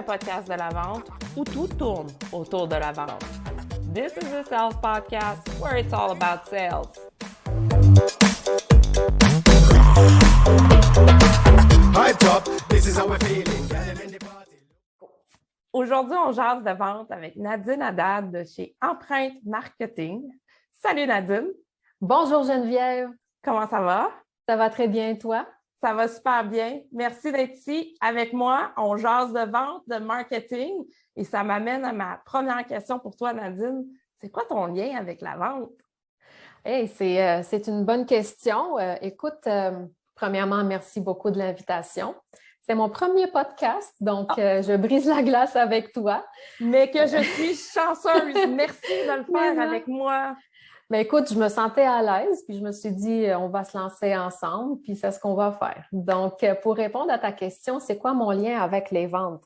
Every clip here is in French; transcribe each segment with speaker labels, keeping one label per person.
Speaker 1: podcast de la vente où tout tourne autour de la vente. This is the Sales Podcast where it's all about sales. Aujourd'hui, on jase de vente avec Nadine Haddad de chez Empreinte Marketing. Salut Nadine!
Speaker 2: Bonjour Geneviève!
Speaker 1: Comment ça va?
Speaker 2: Ça va très bien, toi?
Speaker 1: Ça va super bien. Merci d'être ici avec moi. On jase de vente, de marketing et ça m'amène à ma première question pour toi, Nadine. C'est quoi ton lien avec la vente?
Speaker 2: Hey, c'est une bonne question. Écoute, premièrement, merci beaucoup de l'invitation. C'est mon premier podcast, donc je brise la glace avec toi.
Speaker 1: Mais que je suis chanceuse. Merci de le faire avec moi.
Speaker 2: Mais écoute, je me sentais à l'aise, puis je me suis dit, on va se lancer ensemble, puis c'est ce qu'on va faire. Donc, pour répondre à ta question, c'est quoi mon lien avec les ventes?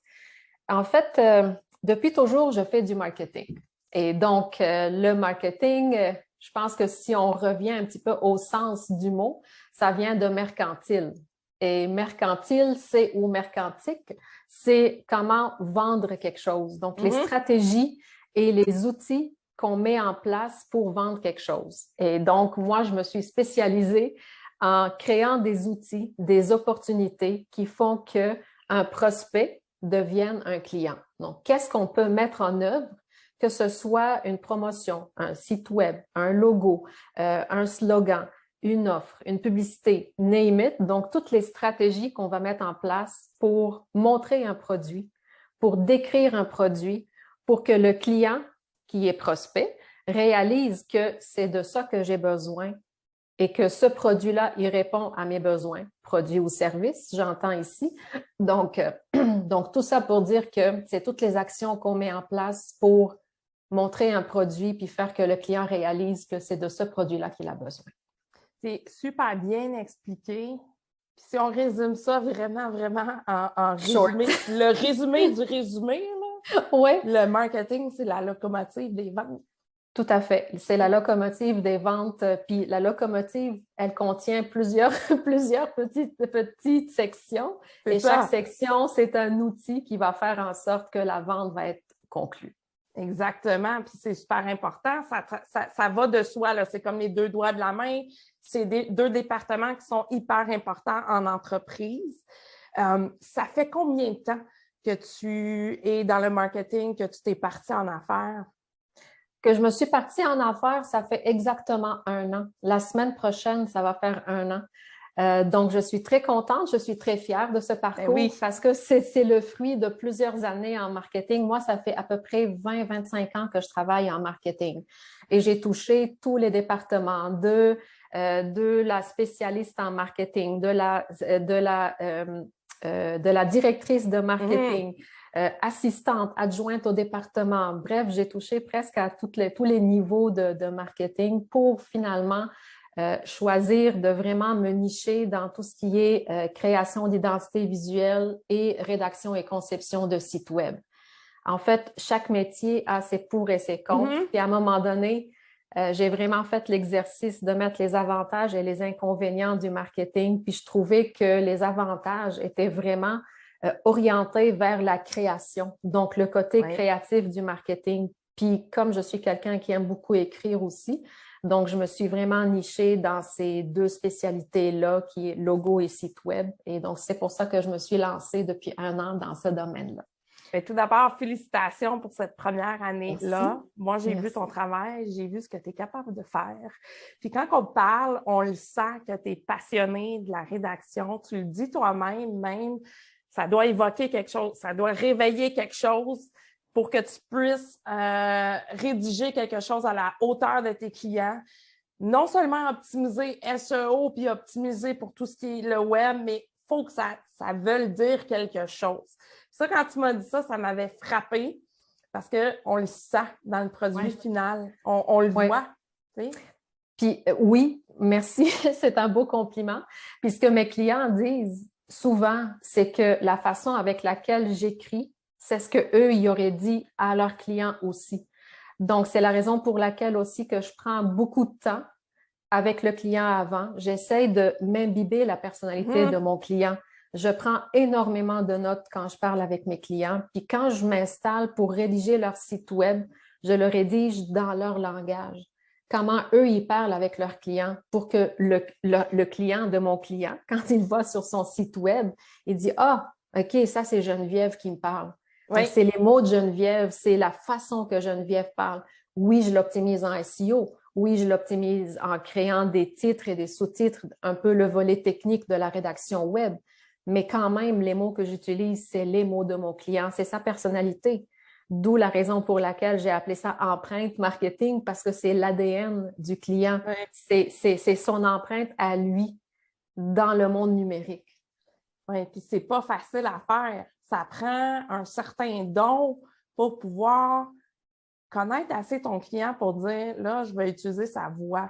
Speaker 2: En fait, depuis toujours, je fais du marketing. Et donc, le marketing, je pense que si on revient un petit peu au sens du mot, ça vient de mercantile. Et mercantile, c'est ou mercantique, c'est comment vendre quelque chose. Donc, les stratégies et les outils qu'on met en place pour vendre quelque chose. Et donc, moi, je me suis spécialisée en créant des outils, des opportunités qui font qu'un prospect devienne un client. Donc, qu'est-ce qu'on peut mettre en œuvre, que ce soit une promotion, un site web, un logo, un slogan, une offre, une publicité, name it. Donc, toutes les stratégies qu'on va mettre en place pour montrer un produit, pour décrire un produit, pour que le client qui est prospect, réalise que c'est de ça que j'ai besoin et que ce produit-là, il répond à mes besoins, produit ou service, j'entends ici. Donc, tout ça pour dire que c'est toutes les actions qu'on met en place pour montrer un produit puis faire que le client réalise que c'est de ce produit-là qu'il a besoin.
Speaker 1: C'est super bien expliqué. Puis si on résume ça vraiment en résumé, le résumé du résumé, là,
Speaker 2: ouais.
Speaker 1: Le marketing, c'est la locomotive des ventes.
Speaker 2: Tout à fait. C'est la locomotive des ventes. Puis la locomotive, elle contient plusieurs petites sections. Et chaque section, c'est un outil qui va faire en sorte que la vente va être conclue.
Speaker 1: Exactement. Puis c'est super important. Ça va de soi, là. C'est comme les deux doigts de la main. C'est deux départements qui sont hyper importants en entreprise. Ça fait combien de temps que tu es dans le marketing, que tu t'es partie en affaires?
Speaker 2: Que je me suis partie en affaires, ça fait exactement 1 an. La semaine prochaine, ça va faire 1 an. Donc, je suis très contente, je suis très fière de ce parcours parce que c'est le fruit de plusieurs années en marketing. Moi, ça fait à peu près 20-25 ans que je travaille en marketing et j'ai touché tous les départements de la spécialiste en marketing, de la directrice de marketing, assistante, adjointe au département. Bref, j'ai touché presque à tous les niveaux de marketing pour finalement choisir de vraiment me nicher dans tout ce qui est création d'identité visuelle et rédaction et conception de sites web. En fait, chaque métier a ses pour et ses contre. Puis à un moment donné, j'ai vraiment fait l'exercice de mettre les avantages et les inconvénients du marketing. Puis je trouvais que les avantages étaient vraiment orientés vers la création, donc le côté créatif du marketing. Puis comme je suis quelqu'un qui aime beaucoup écrire aussi, donc je me suis vraiment nichée dans ces deux spécialités-là, qui est logo et site web. Et donc c'est pour ça que je me suis lancée depuis 1 an dans ce domaine-là.
Speaker 1: Mais tout d'abord, félicitations pour cette première année-là.
Speaker 2: Merci.
Speaker 1: Moi, j'ai vu ton travail, j'ai vu ce que tu es capable de faire. Puis quand on parle, on le sent que tu es passionné de la rédaction. Tu le dis toi-même, même, ça doit évoquer quelque chose, ça doit réveiller quelque chose pour que tu puisses rédiger quelque chose à la hauteur de tes clients. Non seulement optimiser SEO puis optimiser pour tout ce qui est le web, mais il faut que ça veuille dire quelque chose. Ça, quand tu m'as dit ça, ça m'avait frappé parce qu'on le sent dans le produit final. On le voit. Tu sais?
Speaker 2: Puis oui, merci, c'est un beau compliment. Puis ce que mes clients disent souvent, c'est que la façon avec laquelle j'écris, c'est ce qu'eux, ils auraient dit à leurs clients aussi. Donc, c'est la raison pour laquelle aussi que je prends beaucoup de temps avec le client avant. J'essaie de m'imbiber la personnalité de mon client. Je prends énormément de notes quand je parle avec mes clients. Puis quand je m'installe pour rédiger leur site web, je le rédige dans leur langage. Comment eux, ils parlent avec leurs clients pour que le client de mon client, quand il va sur son site web, il dit « Ah, OK, ça, c'est Geneviève qui me parle. »
Speaker 1: Oui.
Speaker 2: Donc, c'est les mots de Geneviève, c'est la façon que Geneviève parle. Oui, je l'optimise en SEO. Oui, je l'optimise en créant des titres et des sous-titres, un peu le volet technique de la rédaction web. Mais quand même, les mots que j'utilise, c'est les mots de mon client, c'est sa personnalité. D'où la raison pour laquelle j'ai appelé ça empreinte marketing, parce que c'est l'ADN du client.
Speaker 1: Oui.
Speaker 2: C'est son empreinte à lui dans le monde numérique.
Speaker 1: Oui, puis c'est pas facile à faire. Ça prend un certain don pour pouvoir connaître assez ton client pour dire, là, je vais utiliser sa voix.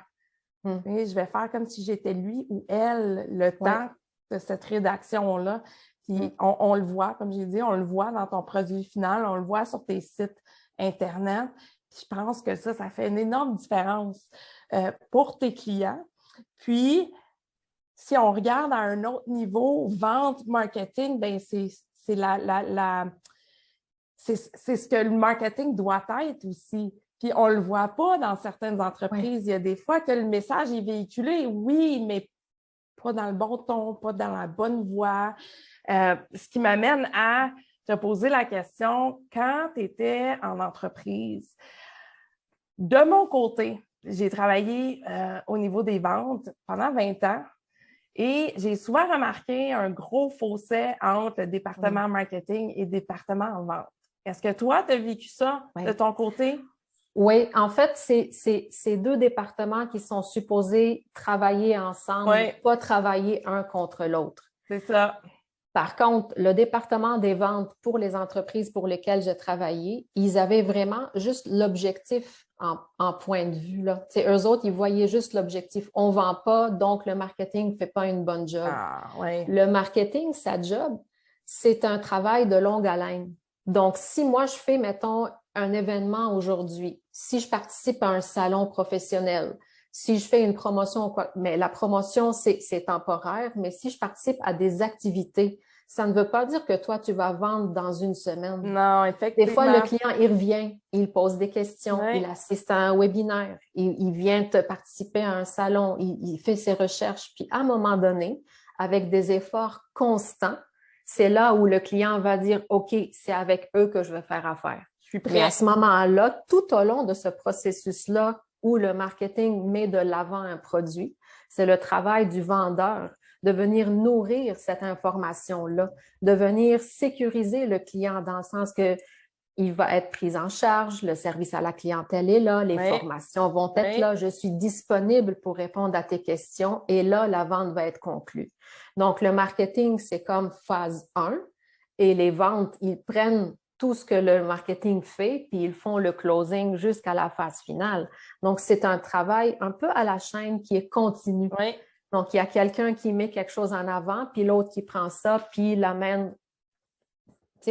Speaker 1: Et je vais faire comme si j'étais lui ou elle le temps de cette rédaction-là. Puis on le voit, comme j'ai dit, on le voit dans ton produit final, on le voit sur tes sites Internet. Puis je pense que ça fait une énorme différence pour tes clients. Puis, si on regarde à un autre niveau, vente, marketing, bien, c'est ce que le marketing doit être aussi. Puis on ne le voit pas dans certaines entreprises. Il y a des fois que le message est véhiculé, oui, mais pas dans le bon ton, pas dans la bonne voie. Ce qui m'amène à te poser la question, quand tu étais en entreprise, de mon côté, j'ai travaillé au niveau des ventes pendant 20 ans et j'ai souvent remarqué un gros fossé entre le département marketing et le département en vente. Est-ce que toi, tu as vécu ça de ton côté?
Speaker 2: Oui, en fait, c'est deux départements qui sont supposés travailler ensemble, pas travailler un contre l'autre.
Speaker 1: C'est ça.
Speaker 2: Par contre, le département des ventes pour les entreprises pour lesquelles j'ai travaillé, ils avaient vraiment juste l'objectif en point de vue. Là. Eux autres, ils voyaient juste l'objectif. On ne vend pas, donc le marketing ne fait pas une bonne job. Le marketing, sa job, c'est un travail de longue haleine. Donc, si moi, je fais, mettons, un événement aujourd'hui, si je participe à un salon professionnel, si je fais une promotion, mais la promotion, c'est temporaire, mais si je participe à des activités, ça ne veut pas dire que toi, tu vas vendre dans une semaine.
Speaker 1: Non, effectivement.
Speaker 2: Des fois, le client, il revient, il pose des questions, il assiste à un webinaire, il vient te participer à un salon, il fait ses recherches, puis à un moment donné, avec des efforts constants, c'est là où le client va dire « OK, c'est avec eux que je vais faire affaire ». Mais à ce moment-là, tout au long de ce processus-là où le marketing met de l'avant un produit, c'est le travail du vendeur de venir nourrir cette information-là, de venir sécuriser le client dans le sens que il va être pris en charge, le service à la clientèle est là, les formations vont être là, je suis disponible pour répondre à tes questions et là, la vente va être conclue. Donc, le marketing, c'est comme phase 1 et les ventes, ils prennent tout ce que le marketing fait, puis ils font le closing jusqu'à la phase finale. Donc, c'est un travail un peu à la chaîne qui est continu. Donc, il y a quelqu'un qui met quelque chose en avant, puis l'autre qui prend ça, puis l'amène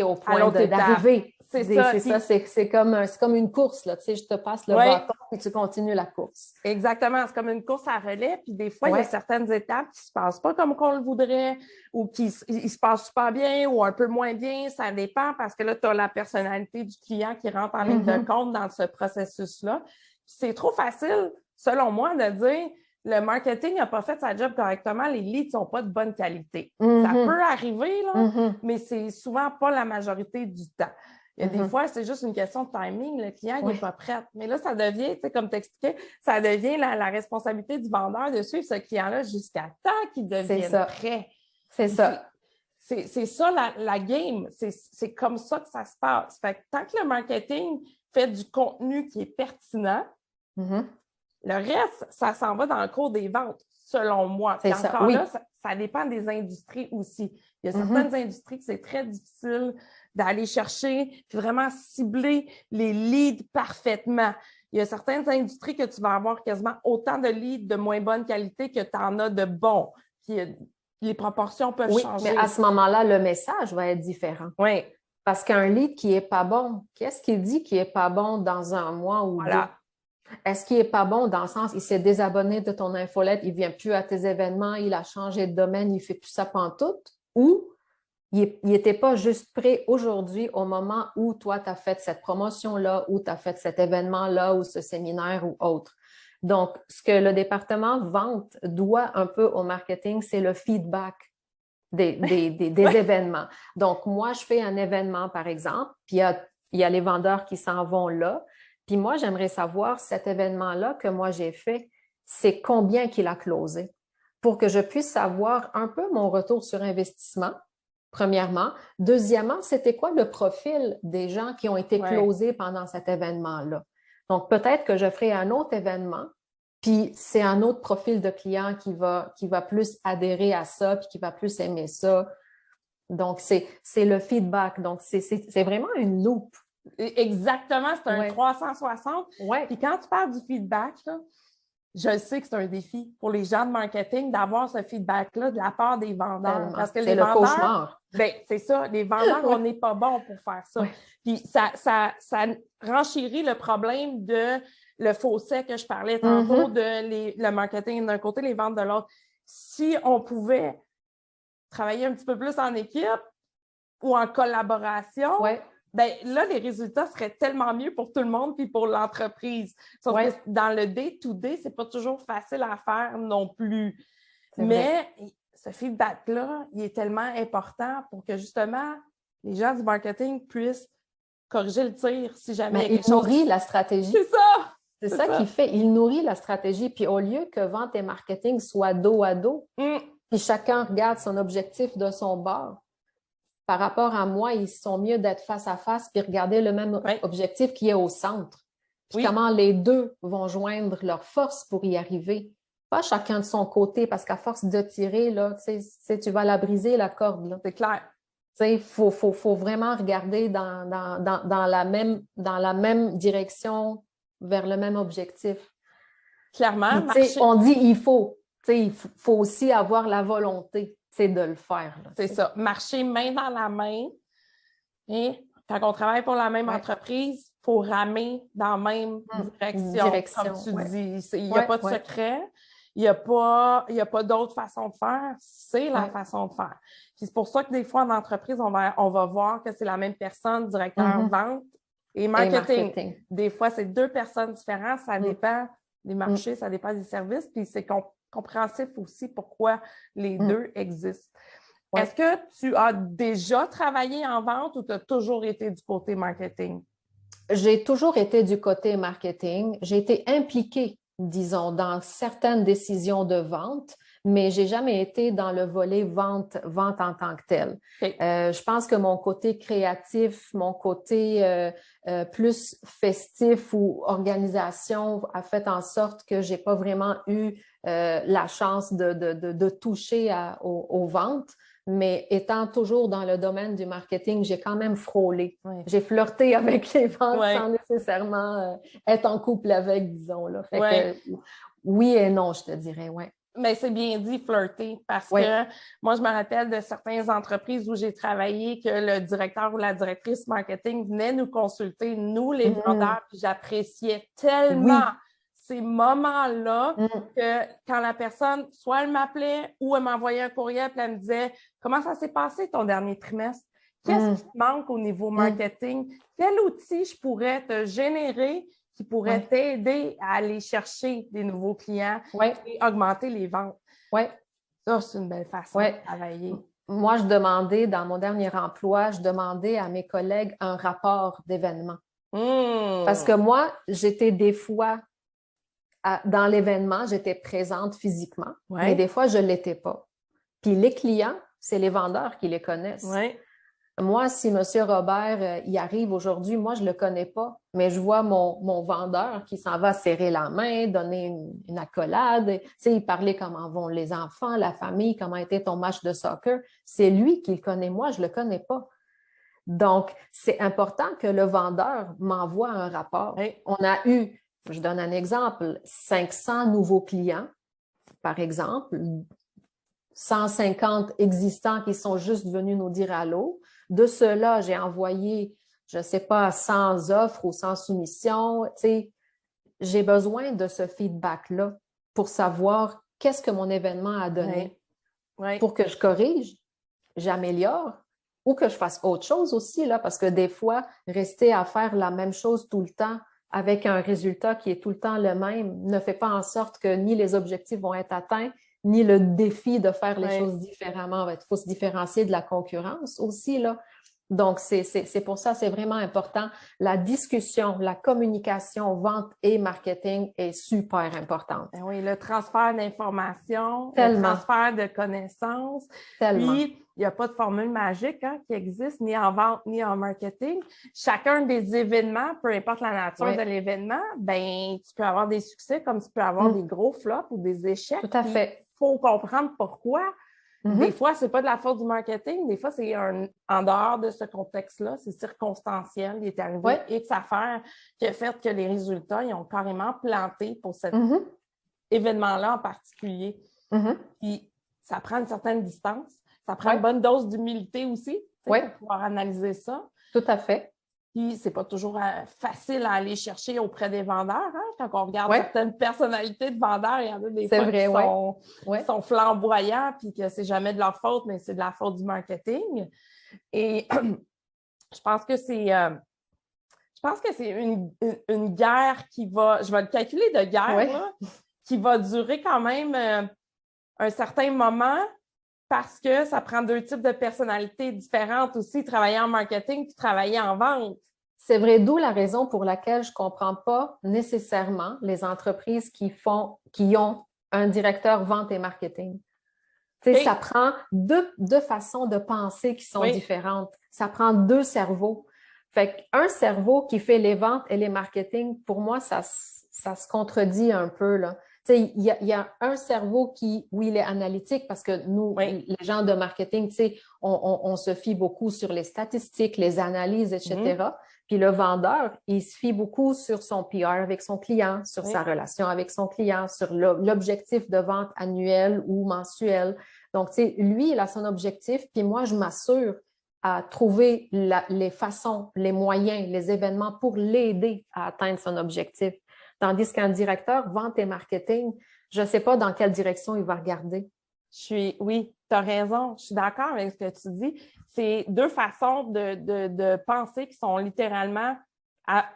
Speaker 2: au point d'arriver. C'est comme une course, là, je te passe le bâton, puis tu continues la course.
Speaker 1: Exactement, c'est comme une course à relais, puis des fois, il y a certaines étapes qui ne se passent pas comme qu'on le voudrait, ou qui se passent super bien, ou un peu moins bien, ça dépend, parce que là, tu as la personnalité du client qui rentre en ligne de compte dans ce processus-là. C'est trop facile, selon moi, de dire le marketing n'a pas fait sa job correctement, les leads ne sont pas de bonne qualité. Ça peut arriver, là, mais c'est souvent pas la majorité du temps. Il y a des fois, c'est juste une question de timing. Le client n'est pas prêt. Mais là, ça devient, comme tu expliquais, ça devient la responsabilité du vendeur de suivre ce client-là jusqu'à temps qu'il devienne prêt.
Speaker 2: C'est ça.
Speaker 1: C'est ça la game. C'est comme ça que ça se passe. Fait que tant que le marketing fait du contenu qui est pertinent, le reste, ça s'en va dans le cours des ventes, selon moi. Puis encore là, ça dépend des industries aussi. Il y a certaines industries que c'est très difficile d'aller chercher puis vraiment cibler les leads parfaitement. Il y a certaines industries que tu vas avoir quasiment autant de leads de moins bonne qualité que tu en as de bons. Puis les proportions peuvent changer.
Speaker 2: Mais à ce moment-là, le message va être différent.
Speaker 1: Oui.
Speaker 2: Parce qu'un lead qui n'est pas bon, qu'est-ce qu'il dit qui n'est pas bon dans un mois ou deux? Est-ce qu'il n'est pas bon dans le sens, il s'est désabonné de ton infolette, il ne vient plus à tes événements, il a changé de domaine, il ne fait plus ça pantoute? ou il n'était pas juste prêt aujourd'hui au moment où toi, tu as fait cette promotion-là, ou tu as fait cet événement-là, ou ce séminaire ou autre. Donc, ce que le département vente doit un peu au marketing, c'est le feedback des événements. Donc, moi, je fais un événement, par exemple, puis il y a les vendeurs qui s'en vont là. Puis moi, j'aimerais savoir cet événement-là que moi j'ai fait, c'est combien qu'il a closé pour que je puisse savoir un peu mon retour sur investissement, premièrement. Deuxièmement, c'était quoi le profil des gens qui ont été closés pendant cet événement-là. Donc, peut-être que je ferai un autre événement, puis c'est un autre profil de client qui va plus adhérer à ça, puis qui va plus aimer ça. Donc, c'est le feedback. Donc, c'est vraiment une loupe.
Speaker 1: Exactement, c'est un 360.
Speaker 2: Ouais.
Speaker 1: Puis quand tu parles du feedback, là, je sais que c'est un défi pour les gens de marketing d'avoir ce feedback-là de la part des vendeurs.
Speaker 2: Tellement.
Speaker 1: Parce que
Speaker 2: c'est
Speaker 1: les vendeurs,
Speaker 2: cauchemar.
Speaker 1: Ben, c'est ça, les vendeurs, on n'est pas bons pour faire ça. Puis ça renchérit le problème de le fossé que je parlais tantôt, de le marketing d'un côté, les ventes de l'autre. Si on pouvait travailler un petit peu plus en équipe ou en collaboration, ben là, les résultats seraient tellement mieux pour tout le monde puis pour l'entreprise. Sauf que dans le day-to-day, c'est pas toujours facile à faire non plus. Mais ce feedback-là, il est tellement important pour que justement les gens du marketing puissent corriger le tir si jamais il y a quelque chose.
Speaker 2: Il nourrit la stratégie.
Speaker 1: C'est ça!
Speaker 2: C'est ça qu'il fait. Il nourrit la stratégie. Puis au lieu que vente et marketing soient dos à dos, puis chacun regarde son objectif de son bord, par rapport à moi, ils sont mieux d'être face à face puis regarder le même objectif qui est au centre. Puis comment les deux vont joindre leurs forces pour y arriver. Pas chacun de son côté, parce qu'à force de tirer, là, tu vas la briser, la corde. Là.
Speaker 1: C'est clair.
Speaker 2: Il faut vraiment regarder dans la même direction, vers le même objectif.
Speaker 1: Clairement.
Speaker 2: Puis, on dit il faut aussi avoir la volonté de le faire.
Speaker 1: C'est ça. Marcher main dans la main. Et quand on travaille pour la même entreprise, il faut ramer dans la même direction. Comme tu dis. Il n'y a pas de secret. Il n'y a pas d'autre façon de faire. C'est la façon de faire. Puis c'est pour ça que des fois, en entreprise, on va voir que c'est la même personne, directeur vente et marketing. Des fois, c'est deux personnes différentes. Ça dépend des marchés, ça dépend des services. Puis c'est compréhensif aussi pourquoi les deux existent. Est-ce que tu as déjà travaillé en vente ou tu as toujours été du côté marketing?
Speaker 2: J'ai toujours été du côté marketing. J'ai été impliquée, disons, dans certaines décisions de vente, mais j'ai jamais été dans le volet vente en tant que tel. Je pense que mon côté créatif, mon côté plus festif ou organisation a fait en sorte que j'ai pas vraiment eu la chance de toucher aux ventes. Mais étant toujours dans le domaine du marketing, j'ai quand même frôlé. J'ai flirté avec les ventes sans nécessairement être en couple avec, disons. Là. Fait que, oui et non, je te dirais,
Speaker 1: Mais c'est bien dit, flirter, parce que moi, je me rappelle de certaines entreprises où j'ai travaillé que le directeur ou la directrice marketing venait nous consulter, nous, les vendeurs, puis j'appréciais tellement ces moments-là que quand la personne, soit elle m'appelait ou elle m'envoyait un courriel puis elle me disait « Comment ça s'est passé ton dernier trimestre? Qu'est-ce qui te manque au niveau marketing? Quel outil je pourrais te générer qui pourrait t'aider à aller chercher des nouveaux clients et augmenter les ventes? » Ça, c'est une belle façon de travailler.
Speaker 2: Moi, je demandais, dans mon dernier emploi, je demandais à mes collègues un rapport d'événement. Parce que moi, j'étais des fois dans l'événement, j'étais présente physiquement, mais des fois, je ne l'étais pas. Puis les clients, c'est les vendeurs qui les connaissent. Moi, si M. Robert y arrive aujourd'hui, moi, je ne le connais pas, mais je vois mon vendeur qui s'en va serrer la main, donner une accolade, il parlait comment vont les enfants, la famille, comment était ton match de soccer. C'est lui qui le connaît, moi, je ne le connais pas. Donc, c'est important que le vendeur m'envoie un rapport. On a eu, je donne un exemple, 500 nouveaux clients, par exemple, 150 existants qui sont juste venus nous dire allô. De cela, j'ai envoyé, je ne sais pas, 100 offres ou 100 soumissions. J'ai besoin de ce feedback-là pour savoir qu'est-ce que mon événement a donné pour que je corrige. j'améliore ou que je fasse autre chose aussi, là, parce que des fois, rester à faire la même chose tout le temps avec un résultat qui est tout le temps le même ne fait pas en sorte que ni les objectifs vont être atteints, ni le défi de faire les choses différemment. Il faut se différencier de la concurrence aussi, là. Donc, c'est pour ça, c'est vraiment important. La discussion, la communication, vente et marketing est super importante.
Speaker 1: Ben oui, le transfert d'informations, le
Speaker 2: Tellement.
Speaker 1: transfert de connaissances.
Speaker 2: Tellement.
Speaker 1: Puis, il n'y a pas de formule magique qui existe ni en vente ni en marketing. Chacun des événements, peu importe la nature de l'événement, ben tu peux avoir des succès comme tu peux avoir des gros flops ou des échecs.
Speaker 2: Tout à fait.
Speaker 1: Il faut comprendre pourquoi. Des fois, c'est pas de la faute du marketing. Des fois, c'est en dehors de ce contexte-là. C'est circonstanciel. Il est arrivé X affaires qui a fait que les résultats, ils ont carrément planté pour cet événement-là en particulier. Puis, ça prend une certaine distance. Ça prend une bonne dose d'humilité aussi pour pouvoir analyser ça.
Speaker 2: Tout à fait.
Speaker 1: Puis, c'est pas toujours facile à aller chercher auprès des vendeurs. Quand on regarde certaines personnalités de vendeurs, il y en a des fois qui sont flamboyants puis que c'est jamais de leur faute, mais c'est de la faute du marketing. Et je pense que c'est une guerre qui va, je vais le calculer de guerre, là, qui va durer quand même un certain moment parce que ça prend deux types de personnalités différentes aussi, travailler en marketing puis travailler en vente.
Speaker 2: C'est vrai, d'où la raison pour laquelle je ne comprends pas nécessairement les entreprises qui ont un directeur vente et marketing. Ça prend deux façons de penser qui sont différentes. Ça prend deux cerveaux. Fait qu'un cerveau qui fait les ventes et les marketing, pour moi, ça se contredit un peu, là. Il y a un cerveau oui, il est analytique parce que nous, les gens de marketing, on se fie beaucoup sur les statistiques, les analyses, etc. Puis le vendeur, il se fie beaucoup sur son PR avec son client, sur sa relation avec son client, sur l'objectif de vente annuel ou mensuel. Donc, lui, il a son objectif, puis moi, je m'assure à trouver les façons, les moyens, les événements pour l'aider à atteindre son objectif. Tandis qu'un directeur vente et marketing, je ne sais pas dans quelle direction il va regarder.
Speaker 1: Oui, tu as raison. Je suis d'accord avec ce que tu dis. C'est deux façons de penser qui sont littéralement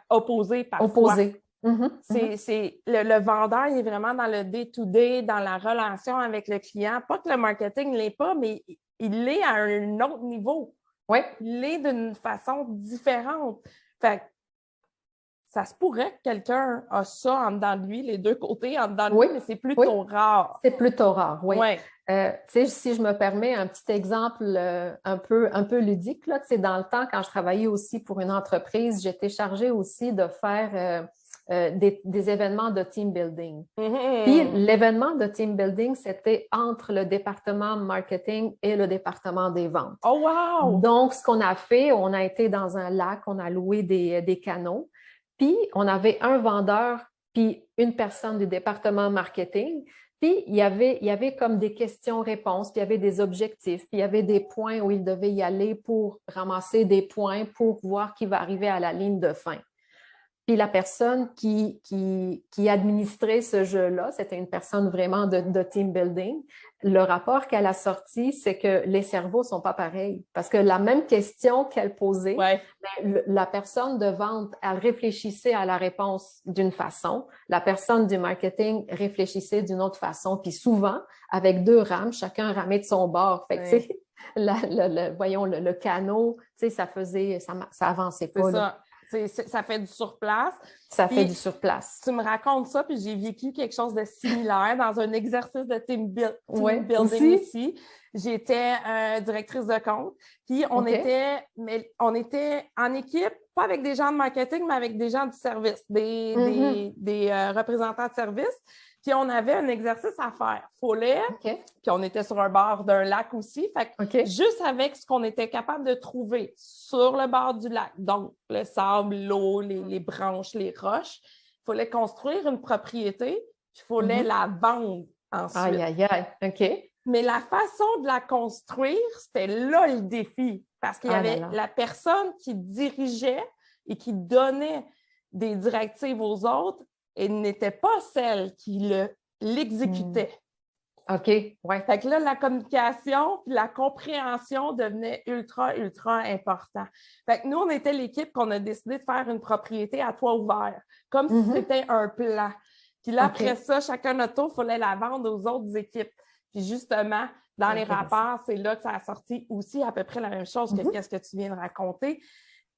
Speaker 1: opposées parfois.
Speaker 2: Opposées.
Speaker 1: Le vendeur, il est vraiment dans le day-to-day, dans la relation avec le client. Pas que le marketing ne l'est pas, mais il l'est à un autre niveau. Il l'est d'une façon différente. Fait que ça se pourrait que quelqu'un a ça en dedans de lui, les deux côtés en dedans de lui, mais c'est plutôt rare.
Speaker 2: C'est plutôt rare, oui. Si je me permets un petit exemple un peu ludique, là, dans le temps, quand je travaillais aussi pour une entreprise, j'étais chargée aussi de faire des événements de team building. Puis l'événement de team building, c'était entre le département marketing et le département des ventes.
Speaker 1: Oh wow!
Speaker 2: Donc, ce qu'on a fait, on a été dans un lac, on a loué des canots. Puis, on avait un vendeur, puis une personne du département marketing. Puis, il y avait comme des questions-réponses, puis il y avait des objectifs, puis il y avait des points où il devait y aller pour ramasser des points pour voir qui va arriver à la ligne de fin. Puis la personne qui administrait ce jeu-là, c'était une personne vraiment de team building. Le rapport qu'elle a sorti, c'est que les cerveaux sont pas pareils. Parce que la même question qu'elle posait, la personne de vente, elle réfléchissait à la réponse d'une façon. La personne du marketing réfléchissait d'une autre façon. Puis souvent, avec deux rames, chacun ramait de son bord. Fait que, voyons, le canot, ça avançait pas.
Speaker 1: Ça fait du surplace.
Speaker 2: Ça fait du surplace.
Speaker 1: Tu me racontes ça, puis j'ai vécu quelque chose de similaire dans un exercice de team building ici. J'étais directrice de compte, puis on était en équipe, pas avec des gens de marketing, mais avec des gens du service, des représentants de service. Puis on avait un exercice à faire, follet, puis on était sur un bord d'un lac aussi. Fait que juste avec ce qu'on était capable de trouver sur le bord du lac, donc le sable, l'eau, les branches, les roches, il fallait construire une propriété, puis il fallait la vendre ensuite.
Speaker 2: OK.
Speaker 1: Mais la façon de la construire, c'était là le défi, parce qu'il y avait la personne qui dirigeait et qui donnait des directives aux autres, et n'était pas celle qui l'exécutait.
Speaker 2: OK, ouais.
Speaker 1: Fait que là, la communication puis la compréhension devenait ultra, ultra important. Fait que nous, on était l'équipe qu'on a décidé de faire une propriété à toit ouvert, comme si c'était un plan. Puis là, après ça, chacun notre tour, il fallait la vendre aux autres équipes. Puis justement, dans les rapports, c'est là que ça a sorti aussi à peu près la même chose que qu'est-ce que tu viens de raconter.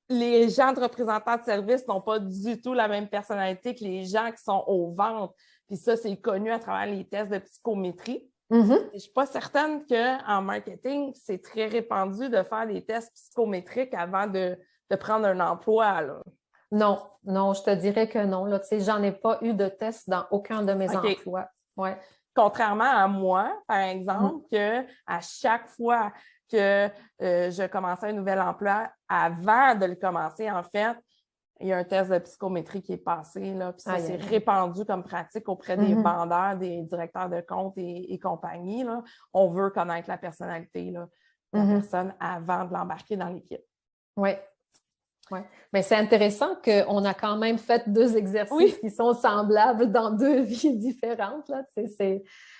Speaker 1: Les gens de représentants de service n'ont pas du tout la même personnalité que les gens qui sont aux ventes. Puis ça, c'est connu à travers les tests de psychométrie. Je ne suis pas certaine qu'en marketing, c'est très répandu de faire des tests psychométriques avant de prendre un emploi, là.
Speaker 2: Non, non, je te dirais que non. Là, tu sais, j'en ai pas eu de test dans aucun de mes emplois. Ouais.
Speaker 1: Contrairement à moi, par exemple, que à chaque fois que je commençais un nouvel emploi, avant de le commencer, en fait, il y a un test de psychométrie qui est passé, là, puis ça s'est répandu comme pratique auprès des vendeurs, des directeurs de compte et compagnie, là. On veut connaître la personnalité, là, de la personne avant de l'embarquer dans l'équipe.
Speaker 2: Oui. Ouais. Mais c'est intéressant qu'on a quand même fait 2 exercices qui sont semblables dans 2 vies différentes, là.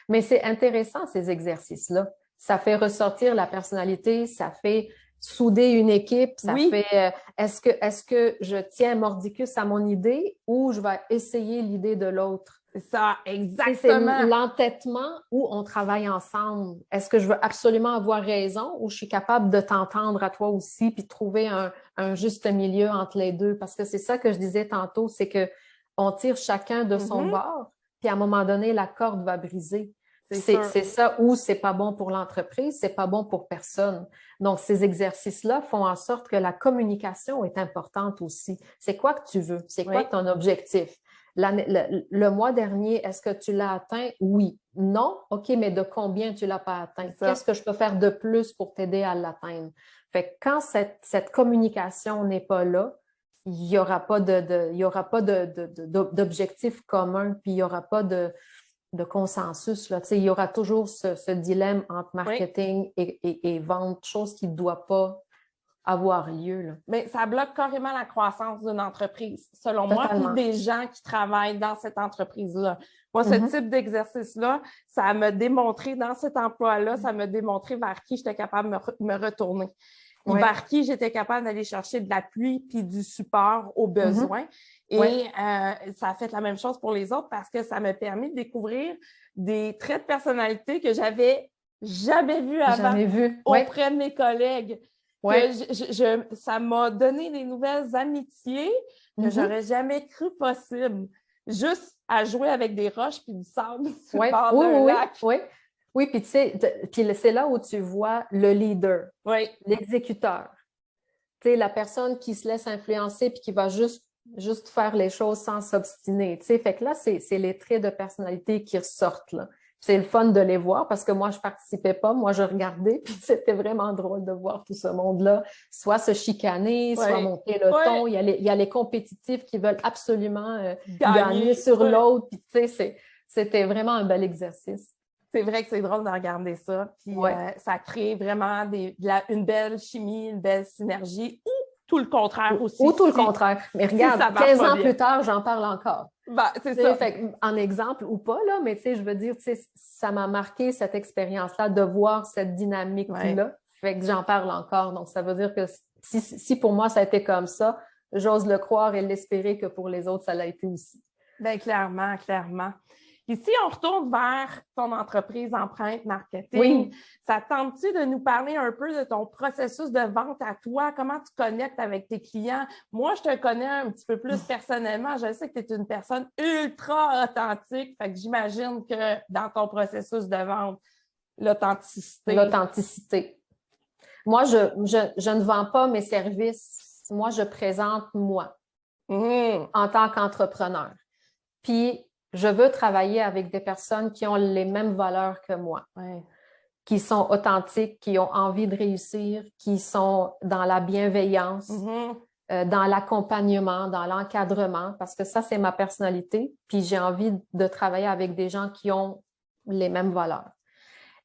Speaker 2: Mais c'est intéressant, ces exercices-là. Ça fait ressortir la personnalité, ça fait souder une équipe, ça fait est-ce que je tiens mordicus à mon idée ou je vais essayer l'idée de l'autre?
Speaker 1: C'est ça, exactement.
Speaker 2: C'est l'entêtement où on travaille ensemble. Est-ce que je veux absolument avoir raison ou je suis capable de t'entendre à toi aussi puis de trouver un juste milieu entre les deux? Parce que c'est ça que je disais tantôt, c'est que on tire chacun de son bord, puis à un moment donné, la corde va briser. C'est ça où c'est pas bon pour l'entreprise, c'est pas bon pour personne. Donc, ces exercices-là font en sorte que la communication est importante aussi. C'est quoi que tu veux? C'est quoi ton objectif? Le mois dernier, est-ce que tu l'as atteint? Oui. Non? OK, mais de combien tu l'as pas atteint? Qu'est-ce que je peux faire de plus pour t'aider à l'atteindre? Fait que quand cette communication n'est pas là, il n'y aura pas d'objectif commun, puis il n'y aura pas de consensus, là. Tu sais, il y aura toujours ce dilemme entre marketing et vente, chose qui ne doit pas avoir lieu, là.
Speaker 1: Mais ça bloque carrément la croissance d'une entreprise, selon moi, puis des gens qui travaillent dans cette entreprise-là. Moi, ce type d'exercice-là, ça m'a démontré, dans cet emploi-là, ça m'a démontré vers qui j'étais capable de me retourner. Vers qui j'étais capable d'aller chercher de l'appui puis du support aux besoins. Et ça a fait la même chose pour les autres parce que ça m'a permis de découvrir des traits de personnalité que j'avais jamais vus avant auprès de mes collègues. Ça m'a donné des nouvelles amitiés que j'aurais jamais cru possible. Juste à jouer avec des roches puis du sable sur le bord d'un lac.
Speaker 2: Oui, puis tu sais, c'est là où tu vois le leader, l'exécuteur. Tu sais, la personne qui se laisse influencer puis qui va juste faire les choses sans s'obstiner. Tu sais, fait que là, c'est les traits de personnalité qui ressortent, là. C'est le fun de les voir parce que moi, je participais pas, moi, je regardais, puis c'était vraiment drôle de voir tout ce monde-là, soit se chicaner, soit monter le ton. Il y a les compétitifs qui veulent absolument gagner sur l'autre, puis tu sais, c'était vraiment un bel exercice.
Speaker 1: C'est vrai que c'est drôle de regarder ça, puis ça crée vraiment une belle chimie, une belle synergie, ou tout le contraire aussi.
Speaker 2: Ou tout le contraire. Mais regarde, 15 ans plus tard, j'en parle encore.
Speaker 1: C'est ça.
Speaker 2: Fait, en exemple ou pas, là, mais tu sais, je veux dire, ça m'a marqué cette expérience-là de voir cette dynamique-là. Fait que j'en parle encore. Donc, ça veut dire que si pour moi, ça a été comme ça, j'ose le croire et l'espérer que pour les autres, ça l'a été aussi.
Speaker 1: Bien, clairement, clairement. Puis si on retourne vers ton entreprise Empreinte Marketing, ça tente-tu de nous parler un peu de ton processus de vente à toi? Comment tu connectes avec tes clients? Moi, je te connais un petit peu plus personnellement. Je sais que tu es une personne ultra authentique. Fait que j'imagine que dans ton processus de vente, l'authenticité.
Speaker 2: L'authenticité. Moi, je ne vends pas mes services. Moi, je présente moi en tant qu'entrepreneur. Puis, je veux travailler avec des personnes qui ont les mêmes valeurs que moi, qui sont authentiques, qui ont envie de réussir, qui sont dans la bienveillance, dans l'accompagnement, dans l'encadrement, parce que ça, c'est ma personnalité. Puis j'ai envie de travailler avec des gens qui ont les mêmes valeurs.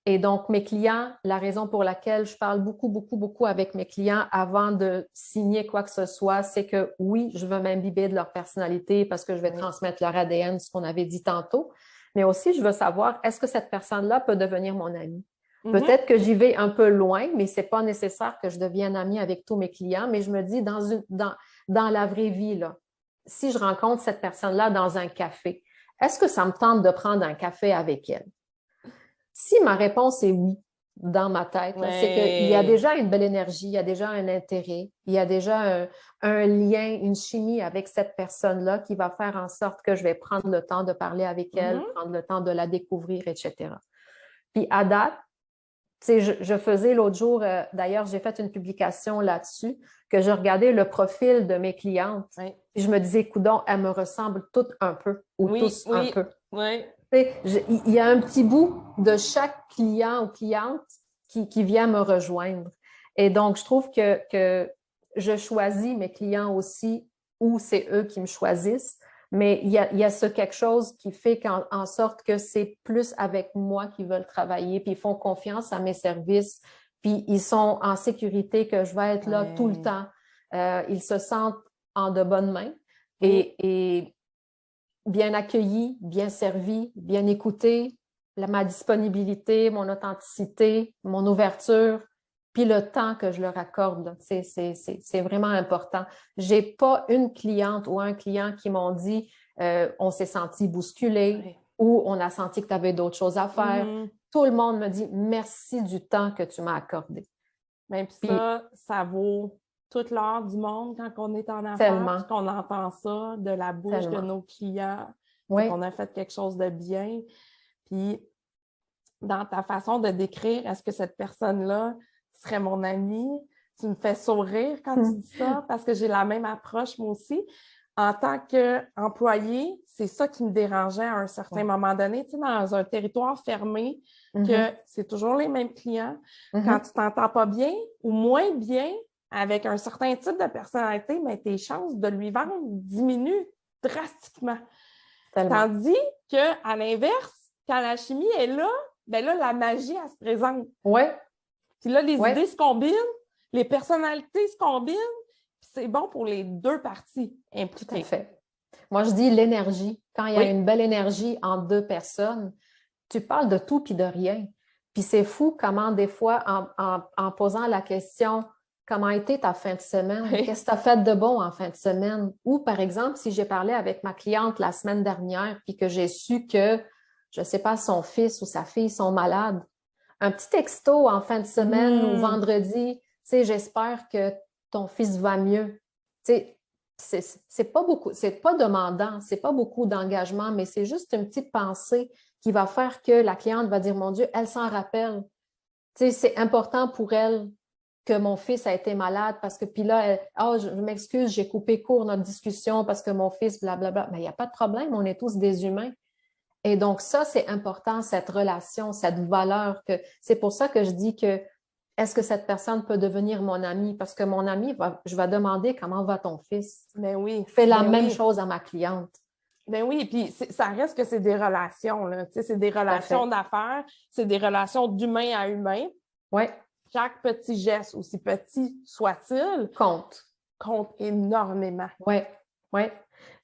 Speaker 2: Et donc, mes clients, la raison pour laquelle je parle beaucoup avec mes clients avant de signer quoi que ce soit, c'est que oui, je veux m'imbiber de leur personnalité parce que je vais transmettre leur ADN, ce qu'on avait dit tantôt, mais aussi je veux savoir, est-ce que cette personne-là peut devenir mon amie?
Speaker 1: Mhm.
Speaker 2: Peut-être que j'y vais un peu loin, mais c'est pas nécessaire que je devienne amie avec tous mes clients, mais je me dis, dans la vraie vie, là, si je rencontre cette personne-là dans un café, est-ce que ça me tente de prendre un café avec elle? Si ma réponse est oui, dans ma tête, là, c'est qu'il y a
Speaker 1: Ouais.
Speaker 2: déjà une belle énergie, il y a déjà un intérêt, il y a déjà un lien, une chimie avec cette personne-là qui va faire en sorte que je vais prendre le temps de parler avec elle,
Speaker 1: Mhm.
Speaker 2: prendre le temps de la découvrir, etc. Puis à date, tu sais, je faisais l'autre jour, d'ailleurs, j'ai fait une publication là-dessus, que je regardais le profil de mes clientes.
Speaker 1: Ouais.
Speaker 2: Puis je me disais, coudonc, elles me ressemblent toutes un peu, ou
Speaker 1: Oui,
Speaker 2: tous un
Speaker 1: oui,
Speaker 2: peu.
Speaker 1: oui.
Speaker 2: Tu sais, il y a un petit bout de chaque client ou cliente qui vient me rejoindre. Et donc, je trouve que je choisis mes clients aussi, ou c'est eux qui me choisissent. Mais il y a ce quelque chose qui fait en sorte que c'est plus avec moi qu'ils veulent travailler, puis ils font confiance à mes services, puis ils sont en sécurité que je vais être là tout le
Speaker 1: Ouais.
Speaker 2: temps. Ils se sentent en de bonnes mains
Speaker 1: Oui.
Speaker 2: et bien accueillis, bien servis, bien écoutés, ma disponibilité, mon authenticité, mon ouverture, puis le temps que je leur accorde, c'est vraiment important. J'ai pas une cliente ou un client qui m'ont dit on s'est senti bousculé
Speaker 1: Ouais.
Speaker 2: ou on a senti que tu avais d'autres choses à faire.
Speaker 1: Mhm.
Speaker 2: Tout le monde me dit merci du temps que tu m'as accordé.
Speaker 1: Ben, puis
Speaker 2: Puis
Speaker 1: ça vaut toute l'heure du monde quand on est en affaires, puis
Speaker 2: tellement,
Speaker 1: qu'on entend ça de la bouche de
Speaker 2: tellement.
Speaker 1: nos clients, c'est
Speaker 2: Oui.
Speaker 1: qu'on a fait quelque chose de bien. Puis, dans ta façon de décrire, est-ce que cette personne-là serait mon amie? Tu me fais sourire quand tu dis ça, parce que j'ai la même approche, moi aussi. En tant qu'employée, c'est ça qui me dérangeait à un certain
Speaker 2: Ouais.
Speaker 1: moment donné, tu sais, dans un territoire fermé, que
Speaker 2: Mhm.
Speaker 1: c'est toujours les mêmes clients. Quand
Speaker 2: Mhm.
Speaker 1: tu t'entends pas bien ou moins bien avec un certain type de personnalité, mais tes chances de lui vendre diminuent drastiquement.
Speaker 2: Tellement.
Speaker 1: Tandis qu'à l'inverse, quand la chimie est là, ben là, la magie, elle se présente.
Speaker 2: Oui,
Speaker 1: Puis là, les
Speaker 2: oui.
Speaker 1: idées se combinent, les personnalités se combinent, puis c'est bon pour les deux parties
Speaker 2: Tout à
Speaker 1: impliquées.
Speaker 2: fait. Moi, je dis l'énergie. Quand il y a
Speaker 1: Oui.
Speaker 2: une belle énergie entre deux personnes, tu parles de tout puis de rien. Puis c'est fou comment des fois, en posant la question, comment a été ta fin de semaine?
Speaker 1: Oui.
Speaker 2: Qu'est-ce que tu as fait de bon en fin de semaine? Ou par exemple, si j'ai parlé avec ma cliente la semaine dernière puis que j'ai su que, je ne sais pas, son fils ou sa fille sont malades, un petit texto en fin de semaine ou
Speaker 1: Mmh.
Speaker 2: vendredi, tu sais, j'espère que ton fils va mieux. Tu sais, c'est pas beaucoup, c'est pas demandant, c'est pas beaucoup d'engagement, mais c'est juste une petite pensée qui va faire que la cliente va dire, mon Dieu, elle s'en rappelle. Tu sais, c'est important pour elle que mon fils a été malade parce que puis là, je m'excuse, j'ai coupé court notre discussion parce que mon fils, blablabla. Mais il n'y a pas de problème, on est tous des humains. Et donc, ça, c'est important, cette relation, cette valeur que c'est pour ça que je dis que est-ce que cette personne peut devenir mon ami? Parce que mon ami, je vais demander comment va ton fils.
Speaker 1: Ben oui,
Speaker 2: Je fais la
Speaker 1: ben
Speaker 2: même
Speaker 1: oui.
Speaker 2: chose à ma cliente.
Speaker 1: Ben oui, puis ça reste que c'est des relations, là. Tu sais, c'est des
Speaker 2: Tout à
Speaker 1: relations
Speaker 2: fait.
Speaker 1: d'affaires, c'est des relations d'humain à humain.
Speaker 2: Oui,
Speaker 1: Chaque petit geste, aussi petit soit-il,
Speaker 2: compte.
Speaker 1: compte énormément.
Speaker 2: Oui, oui.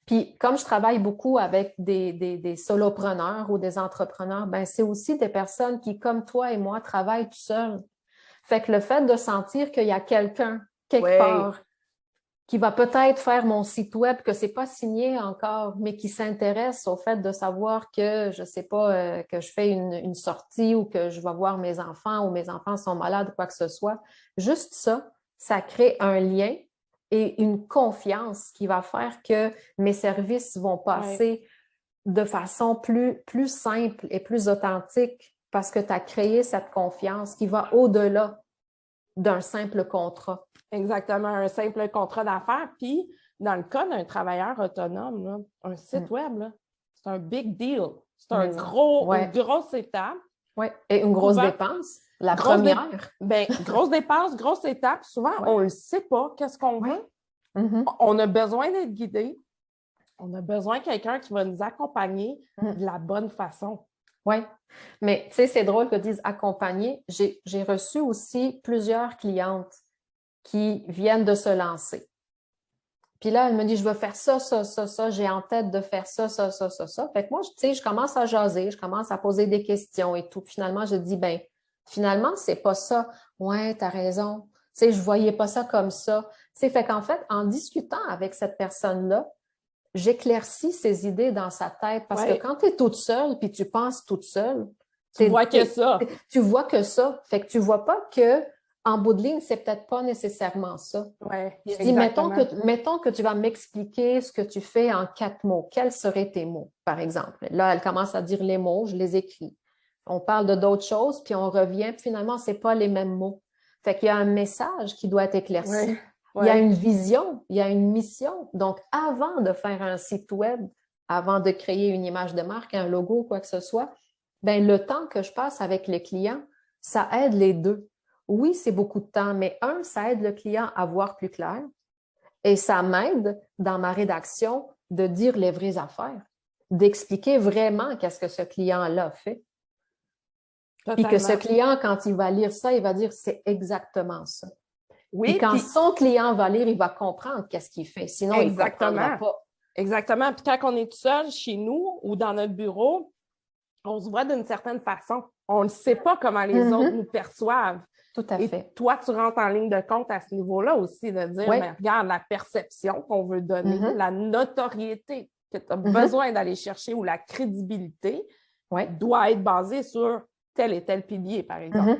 Speaker 2: Puis, comme je travaille beaucoup avec des solopreneurs ou des entrepreneurs, ben c'est aussi des personnes qui, comme toi et moi, travaillent tout seuls. Fait que le fait de sentir qu'il y a quelqu'un quelque
Speaker 1: Oui.
Speaker 2: part qui va peut-être faire mon site web, que c'est pas signé encore, mais qui s'intéresse au fait de savoir que, je sais pas, que je fais une sortie ou que je vais voir mes enfants ou mes enfants sont malades ou quoi que ce soit. Juste ça, ça crée un lien et une confiance qui va faire que mes services vont
Speaker 1: Ouais.
Speaker 2: passer de façon plus simple et plus authentique parce que tu as créé cette confiance qui va au-delà d'un simple contrat.
Speaker 1: Exactement, un simple contrat d'affaires. Puis, dans le cas d'un travailleur autonome, là, un site web, là, c'est un big deal. C'est un
Speaker 2: Mais
Speaker 1: une
Speaker 2: ouais,
Speaker 1: grosse étape.
Speaker 2: ouais. Et une grosse
Speaker 1: Souvent,
Speaker 2: dépense, la
Speaker 1: grosse, dé-
Speaker 2: première.
Speaker 1: grosse dépense, grosse étape. Souvent,
Speaker 2: Ouais,
Speaker 1: on ne sait pas qu'est-ce qu'on
Speaker 2: ouais.
Speaker 1: veut.
Speaker 2: Mhm.
Speaker 1: On a besoin d'être guidé. On a besoin de quelqu'un qui va nous accompagner
Speaker 2: Mhm.
Speaker 1: de la bonne façon.
Speaker 2: Ouais. Mais tu sais, c'est drôle que tu dises accompagner. J'ai reçu aussi plusieurs clientes qui viennent de se lancer. Puis là, elle me dit, je veux faire ça, ça, ça, ça. J'ai en tête de faire ça, ça, ça, ça, ça. Fait que moi, tu sais, je commence à jaser, je commence à poser des questions et tout. Puis finalement, je dis, ben, finalement, c'est pas ça. Ouais, t'as raison. Tu sais, je voyais pas ça comme ça. Tu sais, fait qu'en fait, en discutant avec cette personne-là, j'éclaircis ses idées dans sa tête parce que quand tu es toute seule puis tu penses toute seule,
Speaker 1: tu vois que ça.
Speaker 2: Tu vois que ça. Fait que tu vois pas que en bout de ligne, c'est peut-être pas nécessairement ça.
Speaker 1: Ouais,
Speaker 2: je dis, mettons que tu vas m'expliquer ce que tu fais en 4 mots. Quels seraient tes mots, par exemple? Là, elle commence à dire les mots, je les écris. On parle de d'autres choses, puis on revient, puis finalement, c'est pas les mêmes mots. Fait qu'il y a un message qui doit être éclairci.
Speaker 1: Ouais.
Speaker 2: Il y a une vision, il y a une mission. Donc, avant de faire un site web, avant de créer une image de marque, un logo, quoi que ce soit, ben, le temps que je passe avec les clients, ça aide les deux. Oui, c'est beaucoup de temps, mais ça aide le client à voir plus clair et ça m'aide dans ma rédaction de dire les vraies affaires, d'expliquer vraiment qu'est-ce que ce client-là fait. Puis que ce client, quand il va lire ça, il va dire c'est exactement ça. Oui, puis quand son client va lire, il va comprendre qu'est-ce qu'il fait. Sinon, il ne comprendra pas.
Speaker 1: Exactement. Puis quand on est tout seul chez nous ou dans notre bureau, on se voit d'une certaine façon. On ne sait pas comment les autres nous perçoivent.
Speaker 2: Tout à fait.
Speaker 1: Et toi, tu rentres en ligne de compte à ce niveau-là aussi, de dire, mais regarde, la perception qu'on veut donner, la notoriété que tu as besoin d'aller chercher ou la crédibilité doit être basée sur tel et tel pilier, par exemple.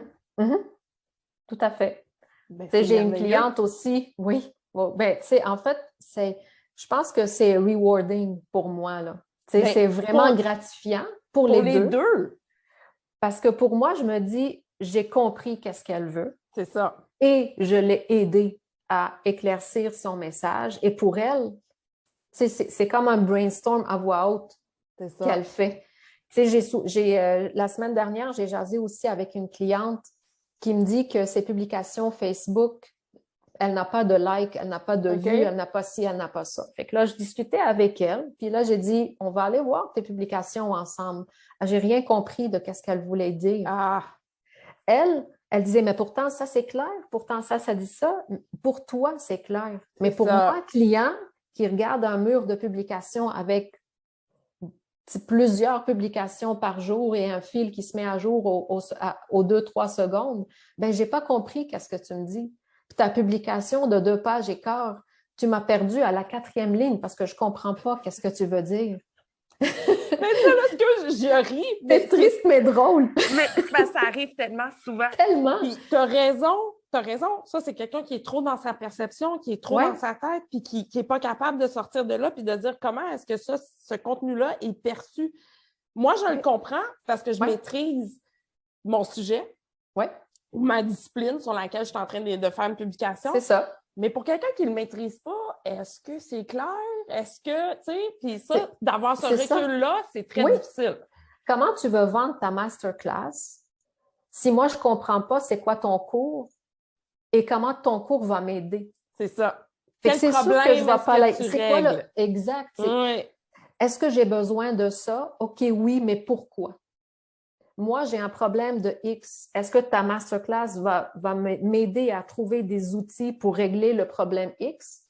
Speaker 2: Tout à fait. Ben, j'ai une cliente aussi, oui. Ben, en fait, je pense que c'est rewarding pour moi, là. Ben, c'est vraiment gratifiant pour les deux. Parce que pour moi, je me dis, j'ai compris qu'est-ce qu'elle veut.
Speaker 1: C'est ça.
Speaker 2: Et je l'ai aidée à éclaircir son message. Et pour elle, c'est comme un brainstorm à voix haute qu'elle fait. La semaine dernière, j'ai jasé aussi avec une cliente qui me dit que ses publications Facebook, elle n'a pas de like, elle n'a pas de vues, elle n'a pas ci, elle n'a pas ça. Fait que là, je discutais avec elle, puis là, j'ai dit, on va aller voir tes publications ensemble. J'ai rien compris de qu'est-ce qu'elle voulait dire. Elle disait, mais pourtant, ça, c'est clair. Pourtant, ça dit ça. Pour toi, c'est clair. Mais pour moi, client qui regarde un mur de publications avec plusieurs publications par jour et un fil qui se met à jour aux 2-3 secondes, ben j'ai pas compris qu'est-ce que tu me dis. Puis ta publication de 2 pages et quart, tu m'as perdu à la 4e ligne parce que je comprends pas qu'est-ce que tu veux dire.
Speaker 1: Mais ça, parce que je ris.
Speaker 2: C'est triste, mais drôle.
Speaker 1: Mais ça arrive tellement souvent.
Speaker 2: Tellement.
Speaker 1: Puis t'as raison. Ça, c'est quelqu'un qui est trop dans sa perception, qui est trop dans sa tête, puis qui n'est pas capable de sortir de là, puis de dire comment est-ce que ce contenu-là est perçu. Moi, je le comprends parce que je maîtrise mon sujet ou ma discipline sur laquelle je suis en train de faire une publication.
Speaker 2: C'est ça.
Speaker 1: Mais pour quelqu'un qui ne le maîtrise pas, est-ce que c'est clair? Est-ce que, tu sais, puis ça, d'avoir ce recul-là, c'est très difficile.
Speaker 2: Comment tu veux vendre ta masterclass si moi, je ne comprends pas c'est quoi ton cours et comment ton cours va m'aider?
Speaker 1: C'est ça.
Speaker 2: Quel problème que je vais pas
Speaker 1: c'est quoi le
Speaker 2: exact?
Speaker 1: Oui.
Speaker 2: Est-ce que j'ai besoin de ça? OK, oui, mais pourquoi? Moi, j'ai un problème de X. Est-ce que ta masterclass va m'aider à trouver des outils pour régler le problème X?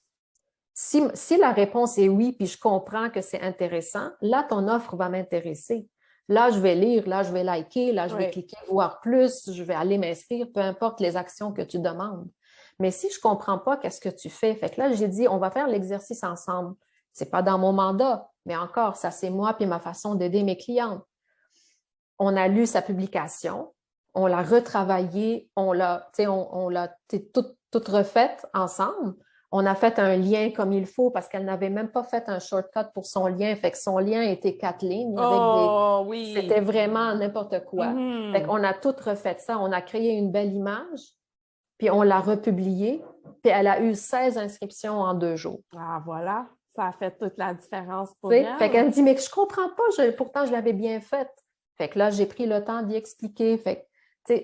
Speaker 2: Si la réponse est oui, puis je comprends que c'est intéressant, là, ton offre va m'intéresser. Là, je vais lire, là, je vais liker, là, je vais cliquer, voir plus, je vais aller m'inscrire, peu importe les actions que tu demandes. Mais si je ne comprends pas qu'est-ce que tu fais, fait que là, j'ai dit, on va faire l'exercice ensemble. Ce n'est pas dans mon mandat, mais encore, ça, c'est moi puis ma façon d'aider mes clientes. On a lu sa publication, on l'a retravaillée, on l'a toute refaite ensemble. On a fait un lien comme il faut parce qu'elle n'avait même pas fait un shortcut pour son lien. Fait que son lien était 4 lignes. C'était vraiment n'importe quoi. Fait qu'on a tout refait ça. On a créé une belle image, puis on l'a republiée. Puis elle a eu 16 inscriptions en 2 jours.
Speaker 1: Ah, voilà. Ça a fait toute la différence pour elle.
Speaker 2: Fait qu'elle me dit, mais je comprends pas. Pourtant, je l'avais bien faite. Fait que là, j'ai pris le temps d'y expliquer. Fait que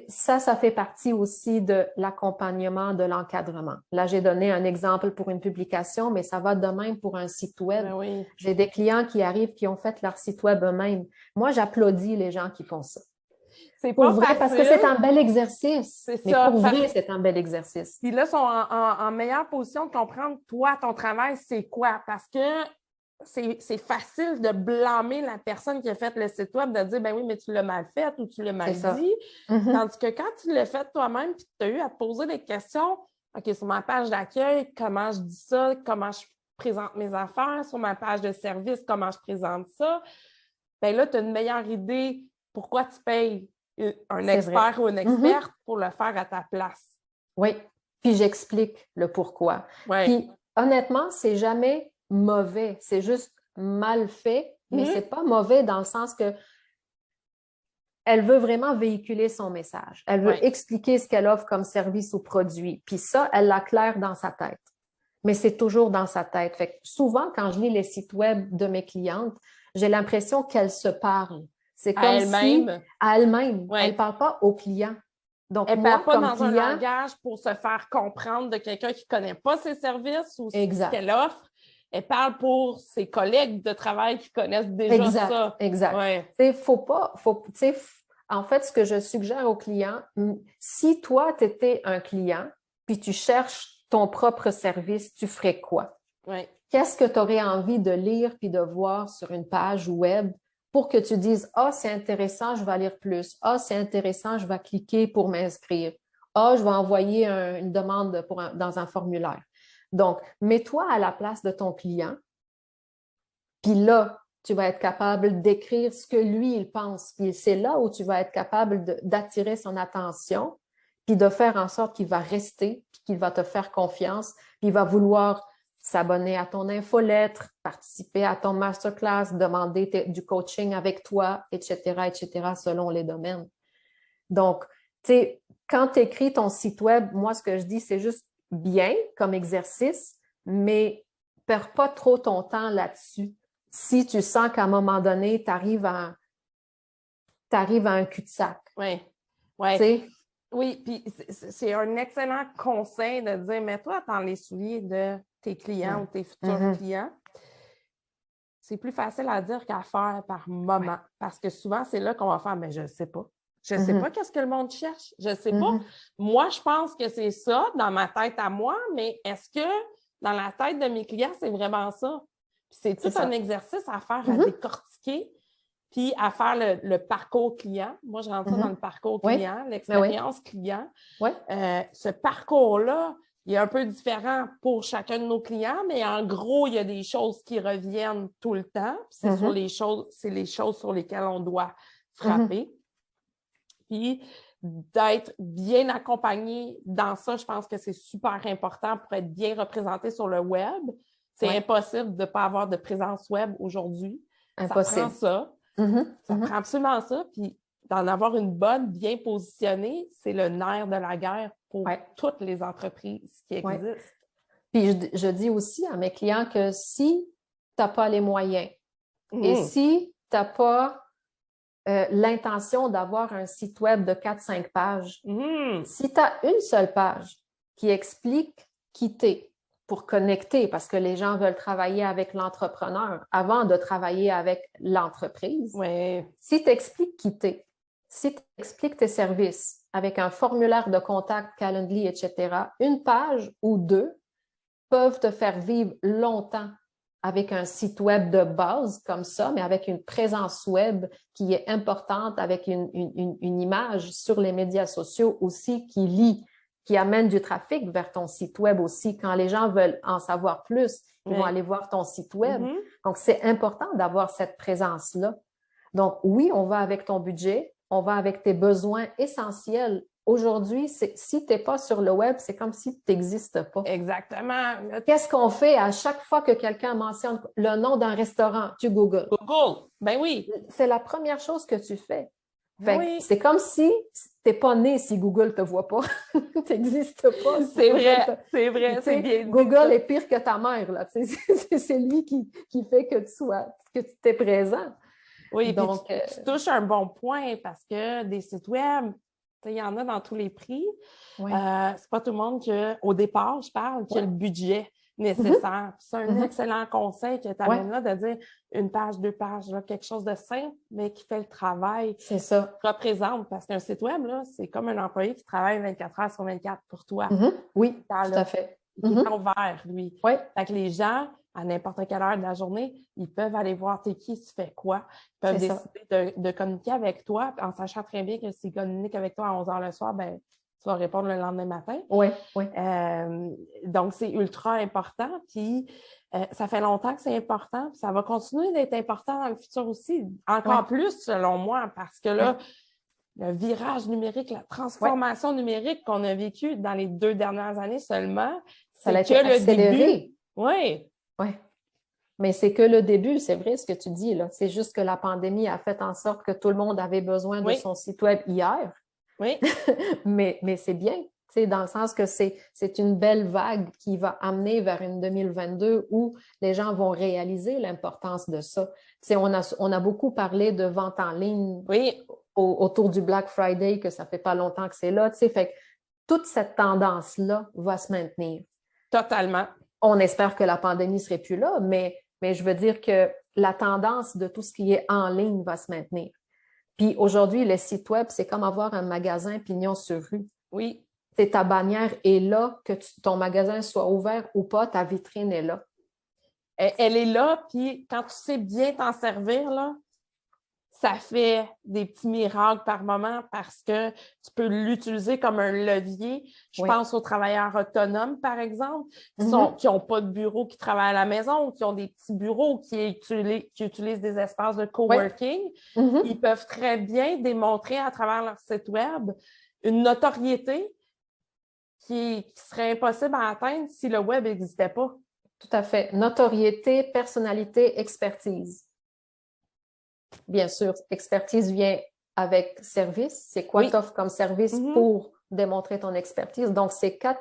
Speaker 2: ça fait partie aussi de l'accompagnement, de l'encadrement. Là, j'ai donné un exemple pour une publication, mais ça va de même pour un site web.
Speaker 1: Ben oui.
Speaker 2: J'ai des clients qui arrivent, qui ont fait leur site web eux-mêmes. Moi, j'applaudis les gens qui font ça.
Speaker 1: C'est
Speaker 2: Pour
Speaker 1: pas
Speaker 2: vrai, parce que
Speaker 1: facile.
Speaker 2: c'est un bel exercice.
Speaker 1: C'est
Speaker 2: Mais
Speaker 1: ça.
Speaker 2: pour vrai, c'est un bel exercice.
Speaker 1: Puis là, ils sont en meilleure position de comprendre, toi, ton travail, c'est quoi. Parce que c'est facile de blâmer la personne qui a fait le site web, de dire, ben oui, mais tu l'as mal fait ou tu l'as mal dit. Tandis que quand tu l'as fait toi-même, puis tu as eu à te poser des questions, OK, sur ma page d'accueil, comment je dis ça, comment je présente mes affaires, sur ma page de service, comment je présente ça, bien là, tu as une meilleure idée pourquoi tu payes un expert ou une experte pour le faire à ta place.
Speaker 2: Oui, puis j'explique le pourquoi.
Speaker 1: Ouais.
Speaker 2: Puis honnêtement, c'est jamais mauvais, c'est juste mal fait, mais c'est pas mauvais dans le sens que elle veut vraiment véhiculer son message. Elle veut expliquer ce qu'elle offre comme service ou produit. Puis ça, elle l'a clair dans sa tête. Mais c'est toujours dans sa tête. Fait que souvent, quand je lis les sites web de mes clientes, j'ai l'impression qu'elles se parlent. C'est comme si à elle-même. Elle ne parle pas au client. Donc,
Speaker 1: elle ne
Speaker 2: moi,
Speaker 1: parle pas
Speaker 2: comme
Speaker 1: dans
Speaker 2: client,
Speaker 1: un langage pour se faire comprendre de quelqu'un qui ne connaît pas ses services ou ce qu'elle offre. Elle parle pour ses collègues de travail qui connaissent déjà ça.
Speaker 2: Exact.
Speaker 1: Ouais.
Speaker 2: En fait, ce que je suggère aux clients, si toi, tu étais un client, puis tu cherches ton propre service, tu ferais quoi?
Speaker 1: Ouais.
Speaker 2: Qu'est-ce que tu aurais envie de lire puis de voir sur une page web pour que tu dises, ah, c'est intéressant, je vais lire plus. Ah, c'est intéressant, je vais cliquer pour m'inscrire. Ah, je vais envoyer une demande dans un formulaire. Donc, mets-toi à la place de ton client, puis là, tu vas être capable d'écrire ce que lui, il pense. Puis c'est là où tu vas être capable d'attirer son attention, puis de faire en sorte qu'il va rester, puis qu'il va te faire confiance, puis il va vouloir s'abonner à ton infolettre, participer à ton masterclass, demander du coaching avec toi, etc., selon les domaines. Donc, tu sais, quand tu écris ton site web, moi, ce que je dis, c'est juste bien comme exercice, mais perds pas trop ton temps là-dessus. Si tu sens qu'à un moment donné, tu arrives à un cul-de-sac.
Speaker 1: Oui. Oui, puis c'est un excellent conseil de dire, mets-toi dans les souliers de tes clients ou tes futurs clients. C'est plus facile à dire qu'à faire par moment. Parce que souvent, c'est là qu'on va faire, mais je ne sais pas. Je ne sais pas qu'est-ce que le monde cherche. Je ne sais pas. Moi, je pense que c'est ça dans ma tête à moi, mais est-ce que dans la tête de mes clients, c'est vraiment ça? Puis c'est tout un exercice à faire, à décortiquer, puis à faire le parcours client. Moi, je rentre ça dans le parcours client, l'expérience client. Ce parcours-là, il est un peu différent pour chacun de nos clients, mais en gros, il y a des choses qui reviennent tout le temps. C'est les choses sur lesquelles on doit frapper. Puis d'être bien accompagné dans ça, je pense que c'est super important pour être bien représenté sur le web. C'est impossible de ne pas avoir de présence web aujourd'hui.
Speaker 2: Impossible.
Speaker 1: Ça prend ça. Ça prend absolument ça. Puis d'en avoir une bonne, bien positionnée, c'est le nerf de la guerre pour toutes les entreprises qui existent.
Speaker 2: Puis je dis aussi à mes clients que si tu n'as pas les moyens et si tu n'as pas l'intention d'avoir un site web de 4-5 pages, si tu as une seule page qui explique qui t'es pour connecter, parce que les gens veulent travailler avec l'entrepreneur avant de travailler avec l'entreprise, si tu expliques qui t'es, si tu expliques tes services avec un formulaire de contact, Calendly, etc., une page ou deux peuvent te faire vivre longtemps avec un site web de base comme ça, mais avec une présence web qui est importante, avec une image sur les médias sociaux aussi qui amène du trafic vers ton site web aussi. Quand les gens veulent en savoir plus, ils vont aller voir ton site web. Donc, c'est important d'avoir cette présence-là. Donc, oui, on va avec ton budget, on va avec tes besoins essentiels. Aujourd'hui, si tu n'es pas sur le web, c'est comme si tu n'existes pas.
Speaker 1: Exactement.
Speaker 2: Qu'est-ce qu'on fait à chaque fois que quelqu'un mentionne le nom d'un restaurant? Tu googles.
Speaker 1: Google, ben oui.
Speaker 2: C'est la première chose que tu fais. C'est comme si tu n'es pas né si Google ne te voit pas. Tu n'existes pas.
Speaker 1: C'est vrai, c'est bien dit.
Speaker 2: Google est pire que ta mère. Là. C'est lui qui fait que tu t'es présent.
Speaker 1: Oui, donc tu touches un bon point parce que des sites web, il y en a dans tous les prix. C'est pas tout le monde au départ, je parle, qui a le budget nécessaire. C'est un excellent conseil que tu amènes là, de dire une page, 2 pages, là, quelque chose de simple, mais qui fait le travail.
Speaker 2: C'est ça.
Speaker 1: Représente, parce qu'un site web, là, c'est comme un employé qui travaille 24 heures sur 24 pour toi.
Speaker 2: Oui, tout à fait.
Speaker 1: Il est ouvert, lui.
Speaker 2: Oui.
Speaker 1: Fait que les gens, à n'importe quelle heure de la journée, ils peuvent aller voir t'es qui, tu fais quoi. Ils peuvent décider de communiquer avec toi en sachant très bien que s'ils communiquent avec toi à 11 h le soir, ben tu vas répondre le lendemain matin.
Speaker 2: Oui, oui.
Speaker 1: Donc, c'est ultra important. Puis, ça fait longtemps que c'est important. Puis ça va continuer d'être important dans le futur aussi. Encore plus, selon moi, parce que là, le virage numérique, la transformation numérique qu'on a vécue dans les 2 dernières années seulement,
Speaker 2: ça a été accéléré.
Speaker 1: Oui.
Speaker 2: Oui. Mais c'est que le début, c'est vrai ce que tu dis, là. C'est juste que la pandémie a fait en sorte que tout le monde avait besoin de son site web hier.
Speaker 1: Oui.
Speaker 2: mais c'est bien, dans le sens que c'est une belle vague qui va amener vers une 2022 où les gens vont réaliser l'importance de ça. On a beaucoup parlé de vente en ligne autour du Black Friday, que ça fait pas longtemps que c'est là. Fait que toute cette tendance-là va se maintenir.
Speaker 1: Totalement.
Speaker 2: On espère que la pandémie ne serait plus là, mais je veux dire que la tendance de tout ce qui est en ligne va se maintenir. Puis aujourd'hui, le site web, c'est comme avoir un magasin pignon sur rue.
Speaker 1: Oui.
Speaker 2: Ta bannière est là, que ton magasin soit ouvert ou pas, ta vitrine est là.
Speaker 1: Elle est là, puis quand tu sais bien t'en servir, là, ça fait des petits miracles par moment parce que tu peux l'utiliser comme un levier. Je pense aux travailleurs autonomes, par exemple, qui n'ont pas de bureau, qui travaillent à la maison ou qui ont des petits bureaux, qui utilisent des espaces de coworking. Ils peuvent très bien démontrer à travers leur site web une notoriété qui serait impossible à atteindre si le web n'existait pas.
Speaker 2: Tout à fait. Notoriété, personnalité, expertise. Bien sûr, expertise vient avec service. C'est quoi tu offres comme service pour démontrer ton expertise? Donc, ces 4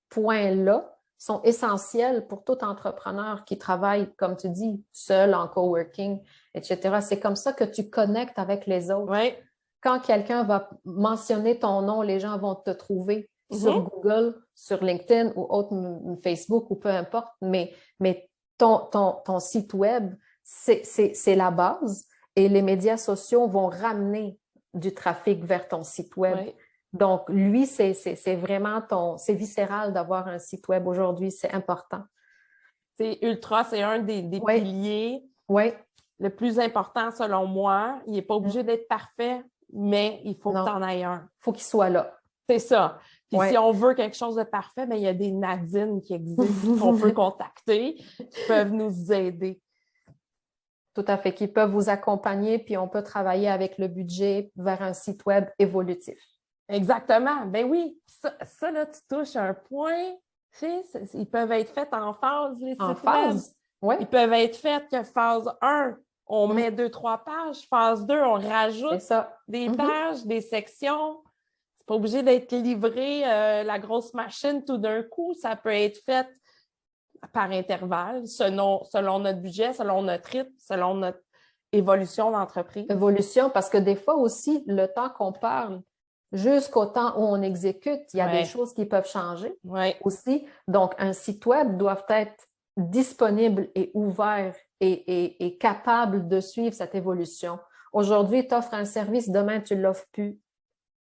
Speaker 2: points-là sont essentiels pour tout entrepreneur qui travaille, comme tu dis, seul, en coworking, etc. C'est comme ça que tu connectes avec les autres.
Speaker 1: Oui.
Speaker 2: Quand quelqu'un va mentionner ton nom, les gens vont te trouver sur Google, sur LinkedIn ou autre, Facebook ou peu importe, mais ton site web, c'est la base. Et les médias sociaux vont ramener du trafic vers ton site web.
Speaker 1: Oui.
Speaker 2: Donc, lui, c'est vraiment c'est viscéral d'avoir un site web aujourd'hui. C'est important.
Speaker 1: C'est un des piliers le plus important selon moi. Il n'est pas obligé d'être parfait, mais il faut que tu en ailles un.
Speaker 2: Il faut qu'il soit là.
Speaker 1: C'est ça. Puis si on veut quelque chose de parfait, bien, il y a des Nadine qui existent, qu'on peut contacter, qui peuvent nous aider.
Speaker 2: Tout à fait, qui peuvent vous accompagner, puis on peut travailler avec le budget vers un site web évolutif.
Speaker 1: Exactement. Ben oui, ça là, tu touches un point. Ils peuvent être faits en phase, les sites web.
Speaker 2: Oui.
Speaker 1: Ils peuvent être faits que phase 1, on met 2-3 pages. Phase 2, on rajoute des pages, des sections. C'est pas obligé d'être livré la grosse machine tout d'un coup. Ça peut être fait par intervalle, selon notre budget, selon notre rythme, selon notre évolution d'entreprise.
Speaker 2: Évolution, parce que des fois aussi, le temps qu'on parle jusqu'au temps où on exécute, il y a des choses qui peuvent changer aussi. Donc, un site web doit être disponible et ouvert et capable de suivre cette évolution. Aujourd'hui, tu offres un service, demain, tu ne l'offres plus.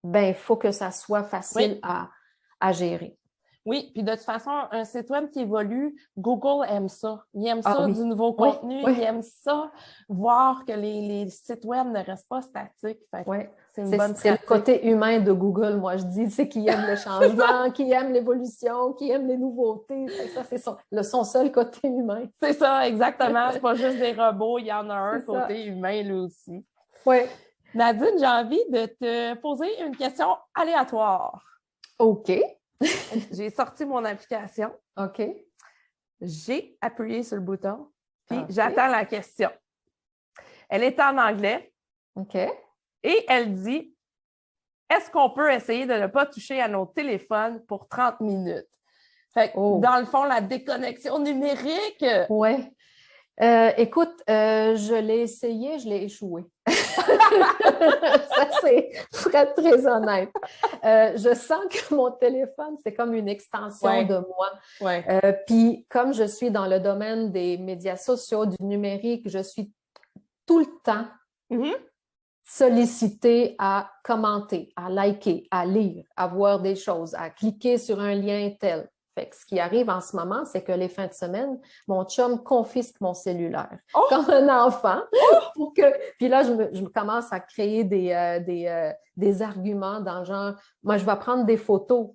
Speaker 2: Ben, il faut que ça soit facile à gérer.
Speaker 1: Oui, puis de toute façon, un site web qui évolue, Google aime ça. Il aime ça, du nouveau contenu. Il aime ça, voir que les sites web ne restent pas statiques. C'est une bonne pratique.
Speaker 2: C'est le côté humain de Google, moi, je dis, c'est qui aime le changement, qui aime l'évolution, qui aime les nouveautés. Ça, c'est son seul côté humain.
Speaker 1: C'est ça, exactement. C'est pas juste des robots, il y en a un côté humain, lui aussi.
Speaker 2: Oui.
Speaker 1: Nadine, j'ai envie de te poser une question aléatoire.
Speaker 2: OK.
Speaker 1: J'ai sorti mon application.
Speaker 2: OK.
Speaker 1: J'ai appuyé sur le bouton, puis j'attends la question. Elle est en anglais.
Speaker 2: OK.
Speaker 1: Et elle dit, est-ce qu'on peut essayer de ne pas toucher à nos téléphones pour 30 minutes? Fait que, dans le fond, la déconnexion numérique.
Speaker 2: Oui. Écoute, je l'ai essayé, je l'ai échoué. Ça, c'est pour être très honnête. Je sens que mon téléphone, c'est comme une extension de moi.
Speaker 1: Ouais.
Speaker 2: Puis, comme je suis dans le domaine des médias sociaux, du numérique, je suis tout le temps sollicitée à commenter, à liker, à lire, à voir des choses, à cliquer sur un lien tel. Fait que ce qui arrive en ce moment, c'est que les fins de semaine, mon chum confisque mon cellulaire comme un enfant. Pour que... Puis là, je commence à créer des arguments dans le genre, moi, je vais prendre des photos.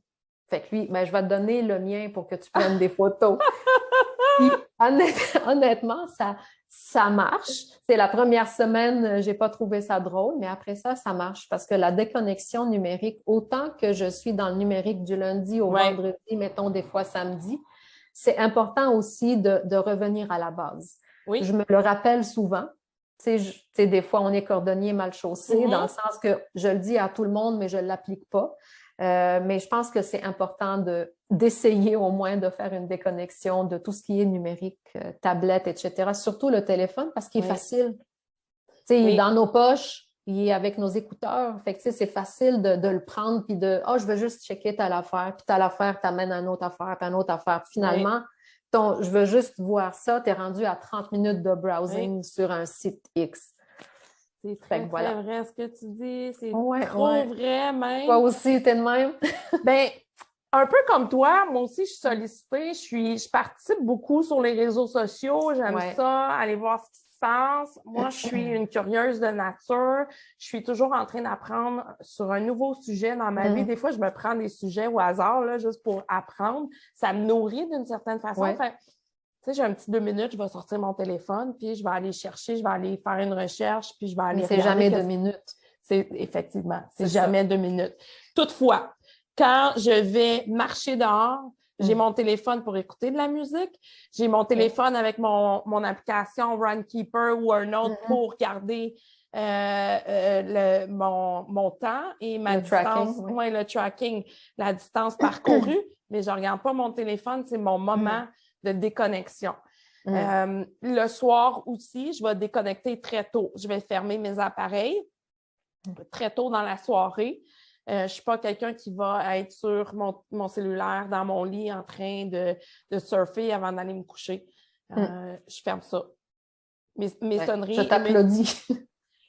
Speaker 2: Fait que lui, ben, je vais te donner le mien pour que tu prennes des photos. Puis, honnêtement, ça marche. C'est la première semaine, j'ai pas trouvé ça drôle, mais après ça marche parce que la déconnexion numérique, autant que je suis dans le numérique du lundi au vendredi, mettons des fois samedi, c'est important aussi de revenir à la base. Oui. Je me le rappelle souvent. Tu sais, des fois, on est cordonnier mal chaussé, dans le sens que je le dis à tout le monde, mais je ne l'applique pas. Mais je pense que c'est important d'essayer au moins de faire une déconnexion de tout ce qui est numérique, tablette, etc. Surtout le téléphone parce qu'il est facile. Il est dans nos poches, il est avec nos écouteurs. Fait que c'est facile de le prendre puis je veux juste checker telle affaire, puis telle affaire t'amène à une autre affaire, puis à une autre affaire. Puis finalement, je veux juste voir ça, tu es rendu à 30 minutes de browsing sur un site X.
Speaker 1: C'est très vrai ce que tu dis. C'est trop vrai même.
Speaker 2: Toi aussi, t'es de même?
Speaker 1: Ben, un peu comme toi, moi aussi, je suis sollicitée. Je participe beaucoup sur les réseaux sociaux. J'aime ça, aller voir ce qui se passe. Moi, je suis une curieuse de nature. Je suis toujours en train d'apprendre sur un nouveau sujet dans ma vie. Des fois, je me prends des sujets au hasard, là, juste pour apprendre. Ça me nourrit d'une certaine façon. Tu sais, j'ai un petit 2 minutes, je vais sortir mon téléphone, puis je vais aller chercher, je vais aller faire une recherche, puis je vais aller
Speaker 2: regarder. C'est jamais 2 minutes.
Speaker 1: Effectivement, c'est jamais 2 minutes. Toutefois, quand je vais marcher dehors, j'ai mon téléphone pour écouter de la musique, j'ai mon téléphone avec mon application Runkeeper ou un autre pour garder mon temps et ma distance. Le tracking, la distance parcourue, mais je ne regarde pas mon téléphone, c'est mon moment de déconnexion. Le soir aussi, je vais déconnecter très tôt. Je vais fermer mes appareils très tôt dans la soirée. Je ne suis pas quelqu'un qui va être sur mon cellulaire dans mon lit en train de surfer avant d'aller me coucher. Je ferme ça. Mes sonneries...
Speaker 2: Je t'applaudis.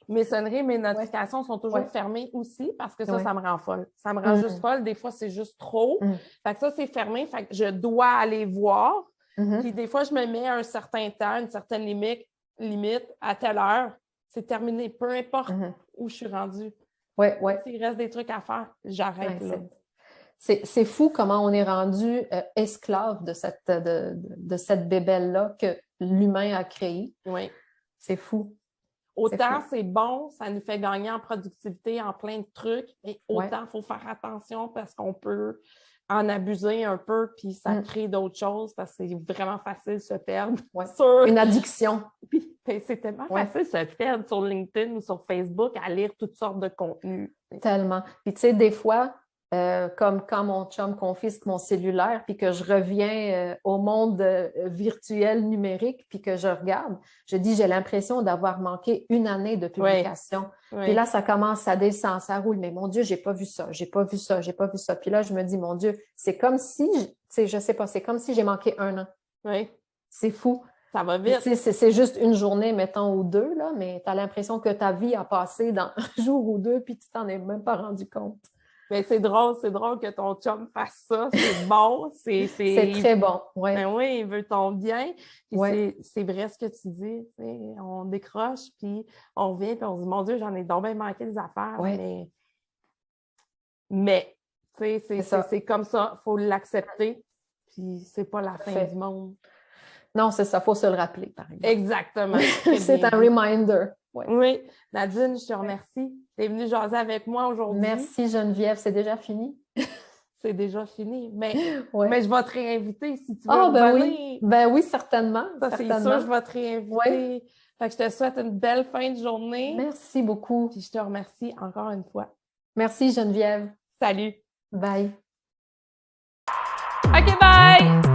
Speaker 1: Mes sonneries, mes notifications sont toujours fermées aussi parce que ça me rend folle. Ça me rend juste folle. Des fois, c'est juste trop. Fait que ça, c'est fermé. Fait que je dois aller voir. Puis des fois, je me mets un certain temps, une certaine limite à telle heure. C'est terminé. Peu importe où je suis rendue. S'il reste des trucs à faire, j'arrête là.
Speaker 2: C'est fou comment on est rendu esclave de cette bébelle-là que l'humain a créée.
Speaker 1: Oui.
Speaker 2: C'est fou.
Speaker 1: Autant c'est bon, ça nous fait gagner en productivité, en plein de trucs, mais autant il faut faire attention parce qu'on peut en abuser un peu, puis ça crée d'autres choses parce que c'est vraiment facile de se perdre.
Speaker 2: Une addiction.
Speaker 1: Puis c'est tellement facile de se perdre sur LinkedIn ou sur Facebook à lire toutes sortes de contenus.
Speaker 2: Tellement. Puis tu sais, des fois, comme quand mon chum confisque mon cellulaire, puis que je reviens au monde virtuel numérique, puis que je regarde, je dis, j'ai l'impression d'avoir manqué une année de publication. Puis là, ça commence, ça descend, ça roule. Mais mon Dieu, j'ai pas vu ça, j'ai pas vu ça, j'ai pas vu ça. Puis là, je me dis, mon Dieu, c'est comme si, tu sais, je sais pas, c'est comme si j'ai manqué 1 an.
Speaker 1: Oui.
Speaker 2: C'est fou.
Speaker 1: Ça va vite.
Speaker 2: C'est juste une journée, mettons, ou 2, là, mais tu as l'impression que ta vie a passé dans 1 jour ou 2, puis tu t'en es même pas rendu compte.
Speaker 1: Mais c'est drôle que ton chum fasse ça. C'est bon. C'est
Speaker 2: très bon.
Speaker 1: Ben oui, il veut ton bien. C'est vrai ce que tu dis. On décroche, puis on revient, puis on se dit, mon Dieu, j'en ai donc bien manqué des affaires. Mais c'est comme ça. Il faut l'accepter. Puis c'est pas la fin du monde.
Speaker 2: Non, c'est ça. Il faut se le rappeler, par exemple.
Speaker 1: Exactement.
Speaker 2: C'est un reminder.
Speaker 1: Oui. Nadine, je te remercie. Tu es venue jaser avec moi aujourd'hui.
Speaker 2: Merci, Geneviève. C'est déjà fini?
Speaker 1: C'est déjà fini. Mais je vais te réinviter si tu veux.
Speaker 2: Oui. Ben oui, certainement.
Speaker 1: Ça, c'est sûr, je vais te réinviter. Fait que je te souhaite une belle fin de journée.
Speaker 2: Merci beaucoup.
Speaker 1: Puis je te remercie encore une fois.
Speaker 2: Merci, Geneviève.
Speaker 1: Salut.
Speaker 2: Bye.
Speaker 1: OK, bye!